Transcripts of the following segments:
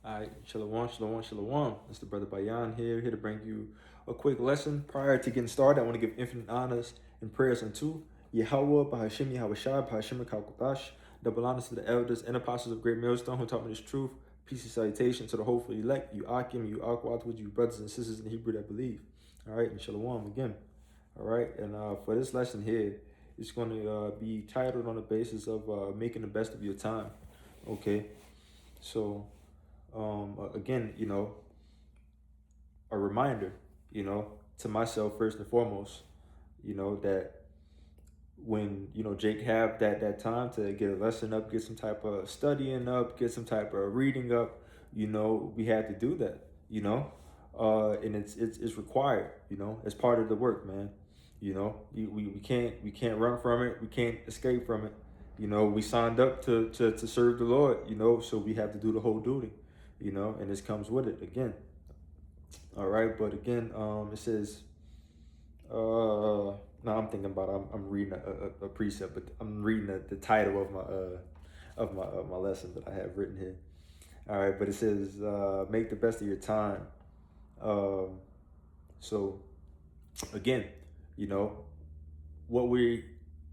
All right, shalom, shalom, shalom. It's the brother Bayan here to bring you a quick lesson. Prior to getting started, I want to give infinite honors and prayers unto Yahweh, Bahashim Yahweh Shai, Bahashim Kalkodash, double honors to the elders and apostles of Great Millstone who taught me this truth. Peace and salutation to the hopeful elect, you Akim, you Akwat, with you brothers and sisters in the Hebrew that believe. All right, and shalom again. All right, and for this lesson here, it's going to be titled on the basis of making the best of your time. Okay, so again, a reminder, to myself first and foremost, that when, Jake have that time to get a lesson up, get some type of studying up, get some type of reading up, we had to do that, and it's required, as part of the work, man. We can't run from it. We can't escape from it. We signed up to serve the Lord, so we have to do the whole duty, and this comes with it again. All right, but again, it says, no, I'm thinking about, I'm reading a precept, but I'm reading the title of my lesson that I have written here. All right, but it says, make the best of your time. So again, what we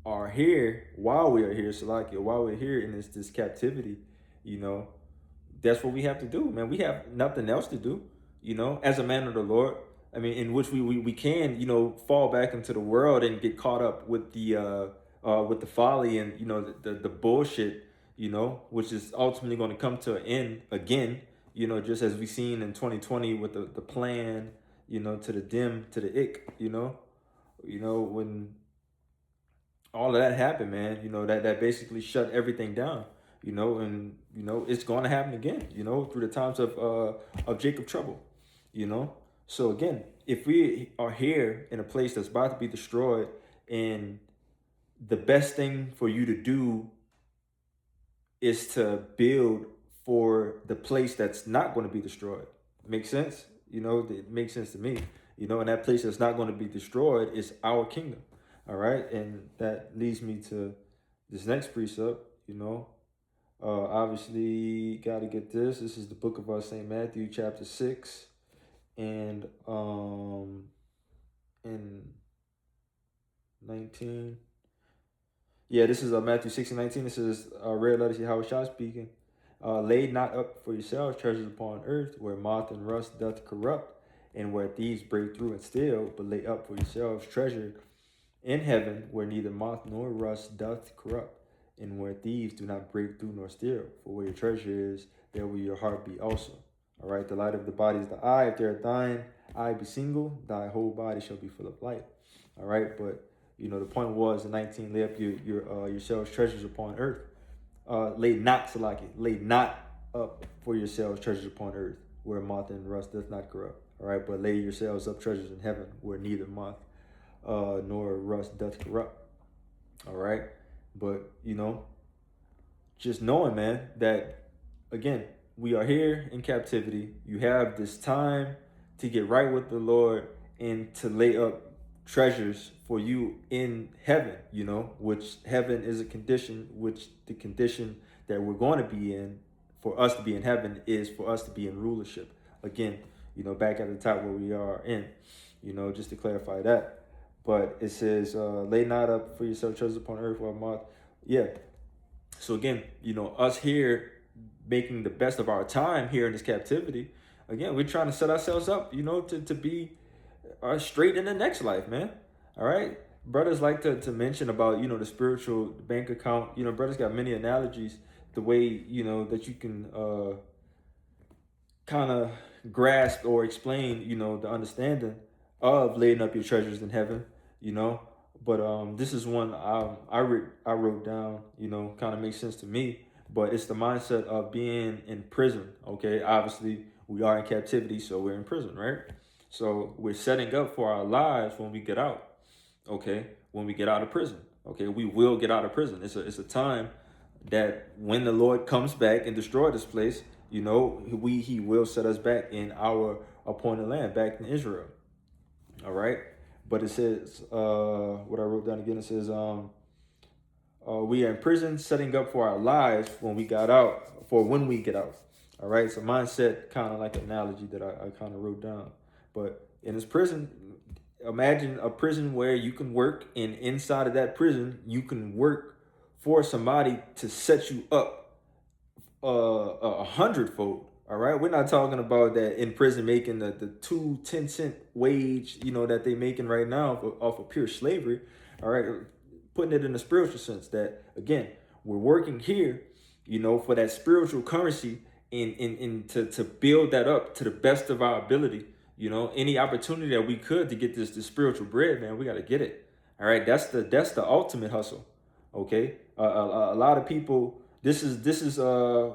are here, while we are here, Salakia, while we're here in this captivity, that's what we have to do, man. We have nothing else to do, as a man of the Lord. I mean, in which we can, fall back into the world and get caught up with the folly and, the bullshit, which is ultimately going to come to an end again, just as we seen in 2020 with the plan, to the dim, to the ick, when all of that happened, man, that basically shut everything down, and it's going to happen again, through the times of Jacob trouble, So again, if we are here in a place that's about to be destroyed, and the best thing for you to do is to build for the place that's not going to be destroyed. Make sense? It makes sense to me. And that place that's not going to be destroyed is our kingdom. All right, and that leads me to this next precept. Obviously, got to get this. This is the book of St. Matthew, chapter 6, and in 19. Yeah, this is Matthew 6:19. This is red letters Yahweh Shai speaking. Lay not up for yourselves treasures upon earth, where moth and rust doth corrupt, and where thieves break through and steal, but lay up for yourselves treasure in heaven, where neither moth nor rust doth corrupt, and where thieves do not break through nor steal. For where your treasure is, there will your heart be also. All right, the light of the body is the eye. If there thine eye be single, thy whole body shall be full of light. All right, but the point was in 19, lay up yourselves treasures upon earth. Lay not, Salaki, lay not up for yourselves treasures upon earth, where moth and rust doth not corrupt. All right, but lay yourselves up treasures in heaven, where neither moth nor rust doth corrupt. All right, but just knowing, man, that again, we are here in captivity. You have this time to get right with the Lord and to lay up treasures for you in heaven, which heaven is a condition, which the condition that we're going to be in for us to be in heaven is for us to be in rulership. Again, back at the top where we are in, just to clarify that. But it says, lay not up for yourself treasures upon earth where moth. Yeah. So again, us here making the best of our time here in this captivity. Again, we're trying to set ourselves up, to be straight in the next life, man. All right. Brothers like to mention about, the spiritual bank account. Brothers got many analogies, the way, that you can kind of grasp or explain, the understanding of laying up your treasures in heaven, But this is one I wrote down, kind of makes sense to me. But it's the mindset of being in prison, okay? Obviously, we are in captivity, so we're in prison, right? So we're setting up for our lives when we get out, okay? When we get out of prison, okay? We will get out of prison. It's a time that when the Lord comes back and destroy this place, he will set us back in our appointed land, back in Israel. All right. But it says, what I wrote down again, it says, we are in prison setting up for our lives when we get out. All right, so mindset kind of like an analogy that I kind of wrote down. But in this prison, imagine a prison where you can work, and inside of that prison, you can work for somebody to set you up a hundredfold. All right, we're not talking about that in prison making the 2 10-cent wage, that they making right now off of pure slavery. All right, putting it in a spiritual sense that again, we're working here, for that spiritual currency and to build that up to the best of our ability. Any opportunity that we could to get this spiritual bread, man, we got to get it. All right, that's the ultimate hustle. Okay, a lot of people. This is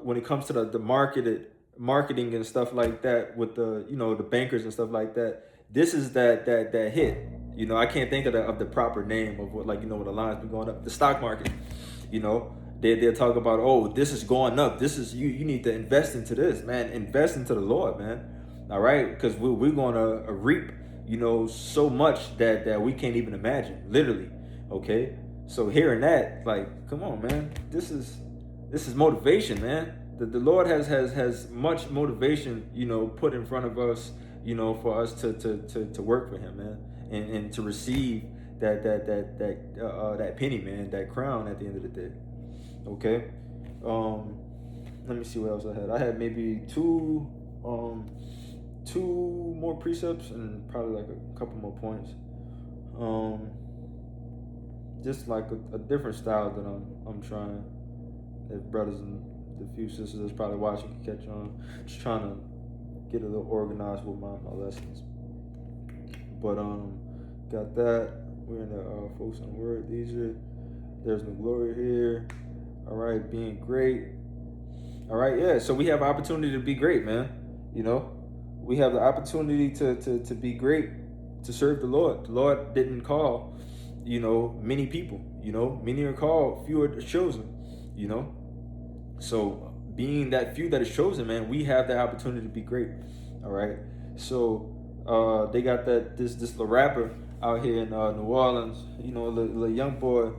when it comes to the marketing and stuff like that with the bankers and stuff like that. This is that hit. I can't think of the proper name of what, like, what the lines been going up. The stock market. They'll talk about, oh, this is going up. This is you need to invest into this, man. Invest into the Lord, man. All right, because we're going to reap, so much that we can't even imagine, literally. Okay, so hearing that, like, come on, man, this is motivation, man. The Lord has much motivation, put in front of us, for us to work for Him, man, and to receive that penny, man, that crown at the end of the day. Okay, let me see what else I had. I had maybe two more precepts and probably like a couple more points. Just like a different style that I'm trying. If brothers and the few sisters that's probably watching can catch on, just trying to get a little organized with my lessons. But got that. We're in the focus on the word. There's no glory here. All right, being great. All right, yeah. So we have opportunity to be great, man. We have the opportunity to be great, to serve the Lord. The Lord didn't call, many people. Many are called, few are chosen. So being that few that is chosen, man, we have the opportunity to be great. All right. So they got this little rapper out here in New Orleans. The young boy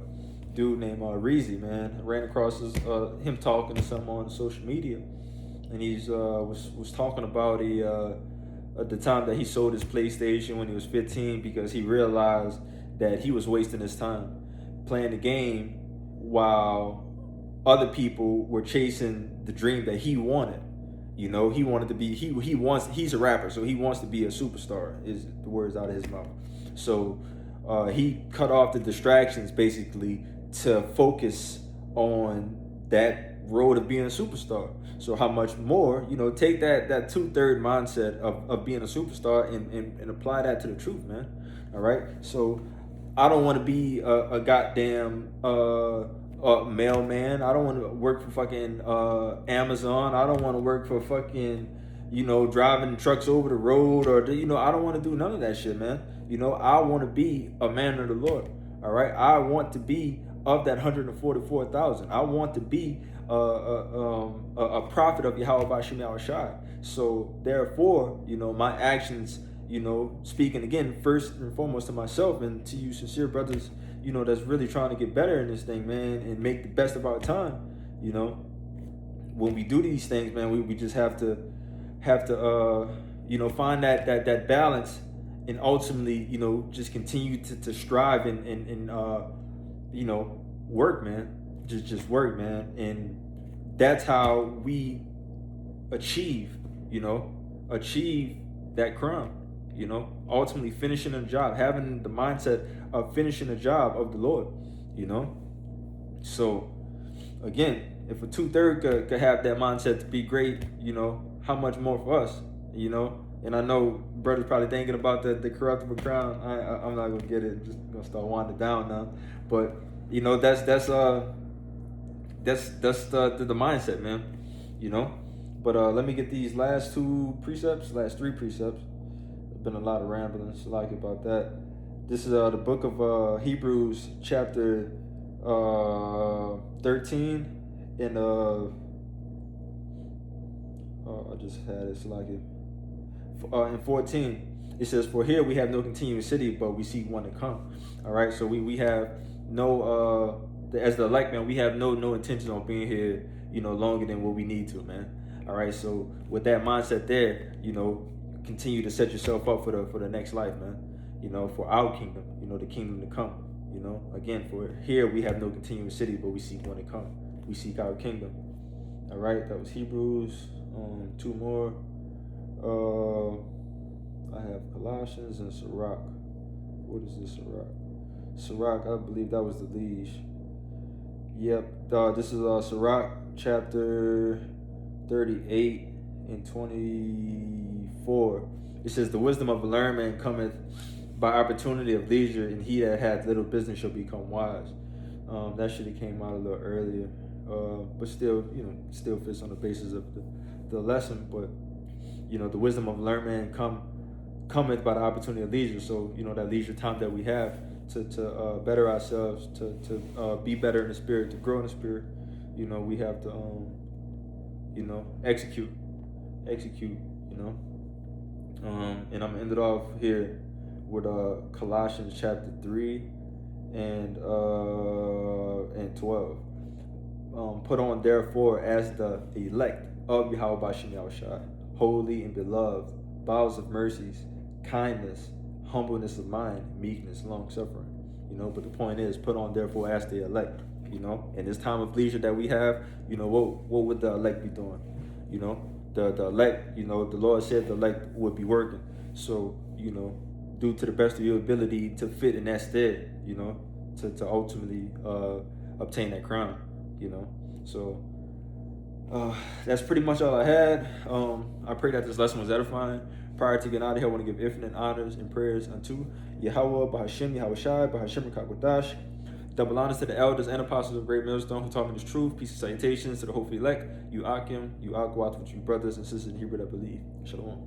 dude named Reezy, man. I ran across him talking to someone on social media, and he's was talking about at the time that he sold his PlayStation when he was 15 because he realized that he was wasting his time playing the game while other people were chasing the dream that he wanted. He wanted to be he's a rapper, so he wants to be a superstar, is the words out of his mouth. So he cut off the distractions basically to focus on that road of being a superstar. So how much more, take that 2/3 mindset of being a superstar and apply that to the truth, man. All right. So I don't want to be a goddamn mailman. I don't want to work for fucking Amazon. I don't want to work for fucking, driving trucks over the road or, I don't want to do none of that shit, man. I want to be a man of the Lord. All right. I want to be of that 144,000. I want to be a prophet of Yahweh Shem Yahushai. So therefore, my actions, speaking again, first and foremost to myself and to you sincere brothers, that's really trying to get better in this thing, man, and make the best of our time. When we do these things, man, we just have to find that balance and ultimately, just continue to strive and work, man. Just work, man. And that's how we achieve that crown. Ultimately finishing a job, having the mindset of finishing a job of the Lord. So again, if a 2/3 could have that mindset to be great, how much more for us, And I know brothers probably thinking about the corruptible crown. I'm not gonna get it. I'm just gonna start winding down now. But that's the mindset, man. But let me get these last three precepts. There's been a lot of rambling, so like about that. This is the book of Hebrews, chapter 13, and I just had it, so like it. In 14, it says, "For here we have no continuing city, but we see one to come." All right, so we have no as the elect, man, we have no intention on being here, longer than what we need to, man. All right, so with that mindset there, continue to set yourself up for the next life, man. For our kingdom, the kingdom to come. Again, for here we have no continuous city, but we seek one to come. We seek our kingdom. All right, that was Hebrews. Two more. I have Colossians and Sirach. What is this, Sirach? Sirach, I believe that was the liege. Yep, this is Sirach chapter 38 and 24. It says, the wisdom of a learned man cometh by opportunity of leisure, and he that hath little business shall become wise. That should have came out a little earlier, but still, still fits on the basis of the lesson. But the wisdom of a learned man cometh by the opportunity of leisure. So that leisure time that we have to better ourselves, to be better in the spirit, to grow in the spirit, we have to execute, and I'm ended off here with Colossians chapter 3 and 12. Put on therefore as the elect of Yahweh B'Shem Yahushua, holy and beloved, bowels of mercies, kindness, humbleness of mind, meekness, long suffering. But the point is, put on therefore as the elect. In this time of leisure that we have, what would the elect be doing? The elect, the Lord said the elect would be working. So, do to the best of your ability to fit in that stead, to ultimately obtain that crown, So that's pretty much all I had. I pray that this lesson was edifying. Prior to getting out of here, I want to give infinite honors and prayers unto Yahweh, B'Hashem, Yahushai, B'Hashem, Rakakwadash. Double honors to the elders and apostles of Great Millstone who taught me this truth. Peace and salutations to the hopefully elect. You Akim, you Akwat, with you brothers and sisters in Hebrew that believe. Shalom.